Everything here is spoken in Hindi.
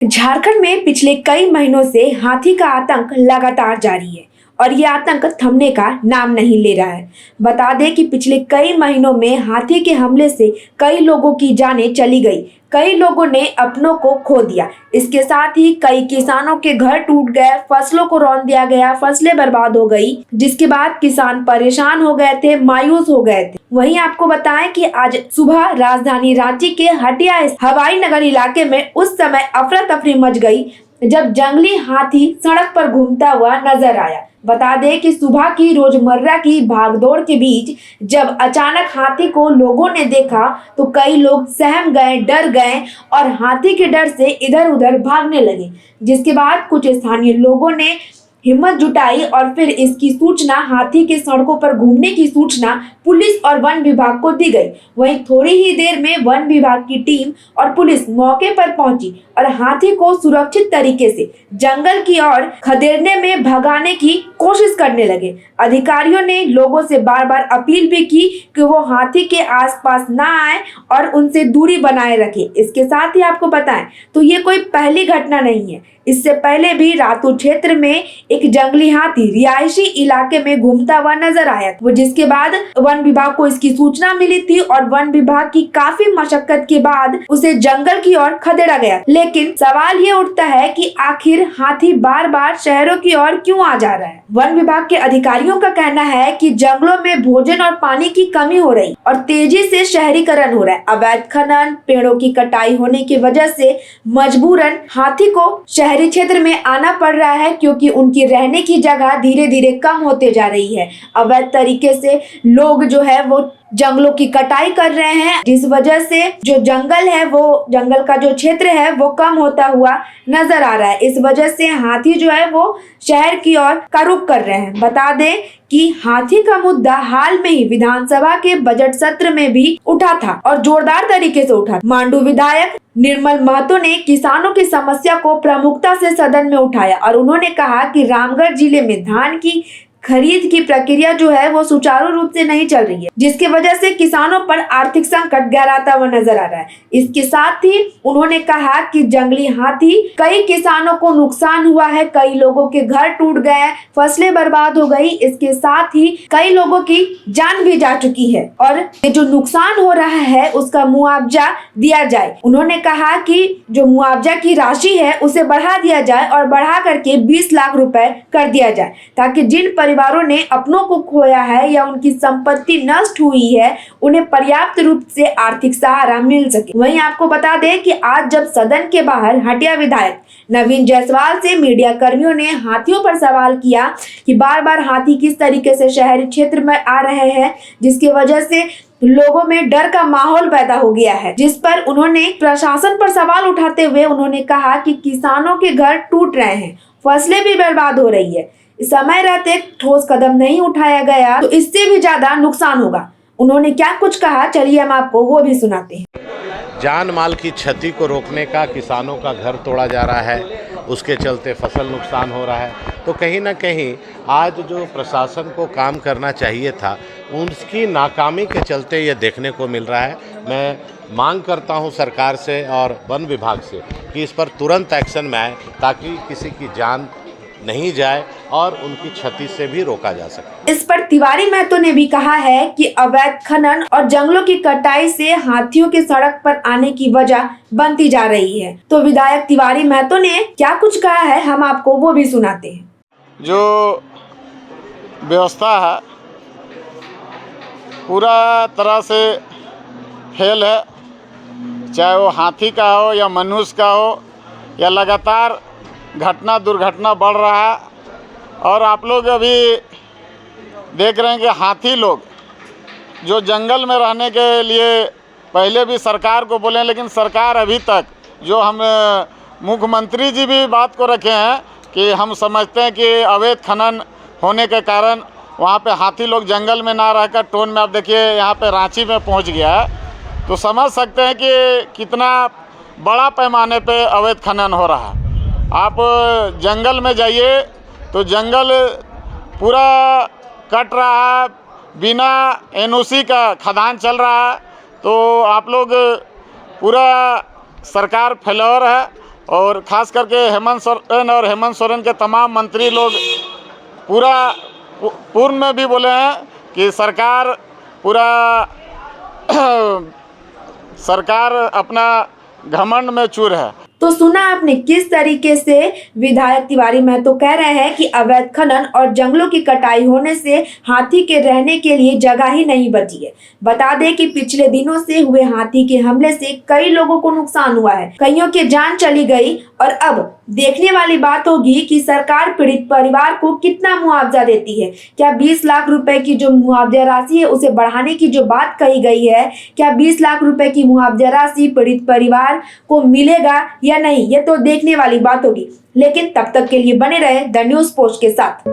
झारखंड में पिछले कई महीनों से हाथी का आतंक लगातार जारी है और ये आतंक थमने का नाम नहीं ले रहा है। बता दें कि पिछले कई महीनों में हाथी के हमले से कई लोगों की जानें चली गई, कई लोगों ने अपनों को खो दिया। इसके साथ ही कई किसानों के घर टूट गए, फसलों को रौंद दिया गया, फसलें बर्बाद हो गई, जिसके बाद किसान परेशान हो गए थे, मायूस हो गए थे। वहीं आपको बताएं कि आज सुबह राजधानी रांची के हटिया हवाई नगर इलाके में उस समय अफरा तफरी मच गई जब जंगली हाथी सड़क पर घूमता हुआ नजर आया। बता दें कि सुबह की रोजमर्रा की भागदौड़ के बीच जब अचानक हाथी को लोगों ने देखा तो कई लोग सहम गए, डर गए और हाथी के डर से इधर उधर भागने लगे। जिसके बाद कुछ स्थानीय लोगों ने हिम्मत जुटाई और फिर इसकी सूचना, हाथी के सड़कों पर घूमने की सूचना पुलिस और वन विभाग को दी गई। वहीं थोड़ी ही देर में वन विभाग की टीम और पुलिस मौके पर पहुंची और हाथी को सुरक्षित तरीके से जंगल की ओर खदेड़ने में भगाने की कोशिश करने लगे। अधिकारियों ने लोगों से बार बार अपील भी की कि वो हाथी के आसपास ना आए और उनसे दूरी बनाए रखें। इसके साथ ही आपको बताएं तो ये कोई पहली घटना नहीं है। इससे पहले भी रातू क्षेत्र में एक जंगली हाथी रिहायशी इलाके में घूमता हुआ नजर आया, वो जिसके बाद वन विभाग को इसकी सूचना मिली थी और वन विभाग की काफी मशक्कत के बाद उसे जंगल की ओर खदेड़ा गया। लेकिन सवाल ये उठता है कि आखिर हाथी बार बार शहरों की ओर क्यों आ जा रहा है। वन विभाग के अधिकारियों का कहना है कि जंगलों में भोजन और पानी की कमी हो रही और तेजी से शहरीकरण हो रहा है। अवैध खनन, पेड़ों की कटाई होने की वजह से मजबूरन हाथी को शहरी क्षेत्र में आना पड़ रहा है, क्योंकि उनकी रहने की जगह धीरे धीरे कम होते जा रही है। अवैध तरीके से लोग जो है वो जंगलों की कटाई कर रहे हैं, जिस वजह से जो जंगल है, वो जंगल का जो क्षेत्र है वो कम होता हुआ नजर आ रहा है। इस वजह से हाथी जो है वो शहर की ओर का रुख कर रहे हैं। बता दें कि हाथी का मुद्दा हाल में ही विधानसभा के बजट सत्र में भी उठा था और जोरदार तरीके से उठा। मांडू विधायक निर्मल महतो ने किसानों की समस्या को प्रमुखता से सदन में उठाया और उन्होंने कहा कि रामगढ़ जिले में धान की खरीद की प्रक्रिया जो है वो सुचारू रूप से नहीं चल रही है, जिसकी वजह से किसानों पर आर्थिक संकट गहराता हुआ नजर आ रहा है। इसके साथ ही उन्होंने कहा कि जंगली हाथी कई किसानों को नुकसान हुआ है, कई लोगों के घर टूट गए, फसलें बर्बाद हो गई। इसके साथ ही कई लोगों की जान भी जा चुकी है और ये जो नुकसान हो रहा है उसका मुआवजा दिया जाए। उन्होंने कहा कि जो मुआवजा की राशि है उसे बढ़ा दिया जाए और बढ़ा करके 20 लाख रुपए कर दिया जाए, ताकि जिन परिवारों ने अपनों को खोया है या उनकी संपत्ति नष्ट हुई है उन्हें पर्याप्त रूप से आर्थिक सहारा मिल सके। वहीं आपको बता दें कि आज जब सदन के बाहर हटिया विधायक नवीन जायसवाल से मीडिया कर्मियों ने हाथियों पर सवाल किया कि बार बार हाथी किस तरीके से शहरी क्षेत्र में आ रहे हैं, जिसकी वजह से लोगों में डर का माहौल पैदा हो गया है, जिस पर उन्होंने प्रशासन पर सवाल उठाते हुए उन्होंने कहा कि किसानों के घर टूट रहे हैं, फसलें भी बर्बाद हो रही है, समय रहते ठोस कदम नहीं उठाया गया तो इससे भी ज्यादा नुकसान होगा। उन्होंने क्या कुछ कहा, चलिए हम आपको वो भी सुनाते हैं। जान माल की क्षति को रोकने का किसानों का घर तोड़ा जा रहा है, उसके चलते फसल नुकसान हो रहा है। तो कहीं ना कहीं आज जो प्रशासन को काम करना चाहिए था उसकी नाकामी के चलते ये देखने को मिल रहा है। मैं मांग करता हूं सरकार से और वन विभाग से कि इस पर तुरंत एक्शन में आए ताकि किसी की जान नहीं जाए और उनकी क्षति से भी रोका जा सके। इस पर तिवारी महतो ने भी कहा है कि अवैध खनन और जंगलों की कटाई से हाथियों के सड़क पर आने की वजह बनती जा रही है। तो विधायक तिवारी महतो ने क्या कुछ कहा है, हम आपको वो भी सुनाते हैं। जो व्यवस्था है पूरा तरह से फेल है, चाहे वो हाथी का हो या मनुष्य का हो, या लगातार घटना दुर्घटना बढ़ रहा है। और आप लोग अभी देख रहे हैं कि हाथी लोग जो जंगल में रहने के लिए पहले भी सरकार को बोले, लेकिन सरकार अभी तक, जो हम मुख्यमंत्री जी भी बात को रखे हैं कि हम समझते हैं कि अवैध खनन होने के कारण वहाँ पे हाथी लोग जंगल में ना रहकर टोन में, आप देखिए यहाँ पे रांची में पहुँच गया है, तो समझ सकते हैं कि कितना बड़ा पैमाने पे अवैध खनन हो रहा है। आप जंगल में जाइए तो जंगल पूरा कट रहा है, बिना एनओसी का खदान चल रहा है। तो आप लोग पूरा सरकार फेल्योर है और ख़ास करके हेमंत सोरेन के तमाम मंत्री लोग पूर्ण में भी बोले हैं कि सरकार अपना घमंड में चूर है। तो सुना आपने किस तरीके से विधायक तिवारी महतो कह रहे हैं कि अवैध खनन और जंगलों की कटाई होने से हाथी के रहने के लिए जगह ही नहीं बची है। बता दें कि पिछले दिनों से हुए हाथी के हमले से कई लोगों को नुकसान हुआ है, कईयों की जान चली गई और अब देखने वाली बात होगी कि सरकार पीड़ित परिवार को कितना मुआवजा देती है। क्या 20 लाख रुपए की जो मुआवजा राशि है उसे बढ़ाने की जो बात कही गई है, क्या 20 लाख रुपए की मुआवजा राशि पीड़ित परिवार को मिलेगा या नहीं, ये तो देखने वाली बात होगी। लेकिन तब तक के लिए बने रहे द न्यूज़ पोस्ट के साथ।